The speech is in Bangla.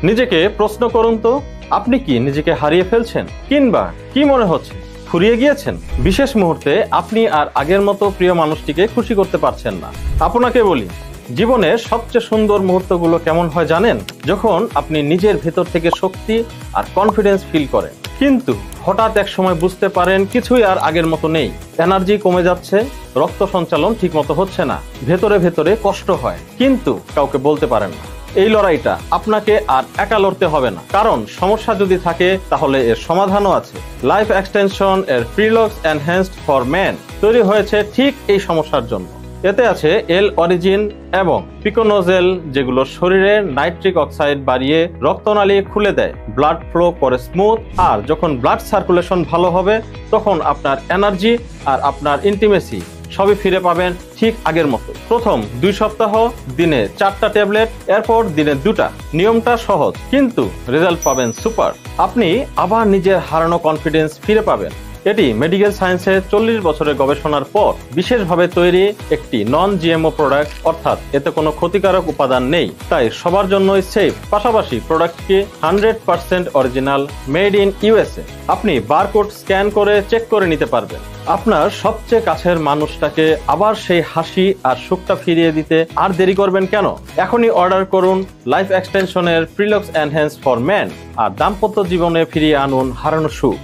নিজেকে প্রশ্ন করুন তো, আপনি কি নিজেকে হারিয়ে ফেলছেন, কিংবা কি মনে হচ্ছে ফুরিয়ে গিয়েছেন? বিশেষ মুহূর্তে আপনি আর আগের মতো প্রিয় মানুষটিকে খুশি করতে পারছেন না। আপনাকে বলি, জীবনের সবচেয়ে সুন্দর মুহূর্তগুলো কেমন হয় জানেন? যখন আপনি নিজের ভেতর থেকে শক্তি আর কনফিডেন্স ফিল করেন, কিন্তু হঠাৎ এক সময় বুঝতে পারেন কিছুই আর আগের মতো নেই। এনার্জি কমে যাচ্ছে, রক্ত সঞ্চালন ঠিক মতো হচ্ছে না, ভেতরে ভেতরে কষ্ট হয়, কিন্তু কাউকে বলতে পারেন না। এই লড়াইটা আপনাকে আর একা লড়তে হবে না, কারণ সমস্যা যদি থাকে তাহলে এর সমাধানও আছে। লাইফ এক্সটেনশন এর প্রিলক্স এনহ্যান্সড ফর মেন তৈরি হয়েছে ঠিক এই সমস্যার জন্য। এতে আছে এল অরিজিন এবং পিকোনোজেল, যেগুলো শরীরে নাইট্রিক অক্সাইড বাড়িয়ে রক্তনালী খুলে দেয়, ব্লাড ফ্লো করে স্মুথ। আর যখন ব্লাড সার্কুলেশন ভালো হবে, তখন আপনার এনার্জি আর আপনার ইন্টিমেসি সবই ফিরে পাবেন ঠিক আগের মতো। প্রথম 2 সপ্তাহ দিনে 4টা ট্যাবলেট, এরপর দিনে 2টা। নিয়মটা সহজ, কিন্তু রেজাল্ট পাবেন সুপার। আপনি আবার নিজের হারানো কনফিডেন্স ফিরে পাবেন। এটি মেডিকেল সায়েন্সের 40 বছরের গবেষণার পর বিশেষভাবে তৈরি একটি নন জিএমও প্রোডাক্ট, অর্থাৎ এতে কোনো ক্ষতিকারক উপাদান নেই, তাই সবার জন্যই সেফ। পাশাপাশি প্রোডাক্টটি 100% অরিজিনাল, মেড ইন ইউএসএ। আপনি বারকোড স্ক্যান করে চেক করে নিতে পারবেন। আপনার সবচেয়ে কাছের মানুষটাকে আবার সেই হাসি আর সুখটা ফিরিয়ে দিতে আর দেরি করবেন কেন? এখনই অর্ডার করুন লাইফ এক্সটেনশনের প্রিলক্স এনহ্যান্স ফর মেন, আর দাম্পত্য জীবনে ফিরিয়ে আনুন হারানো সুখ।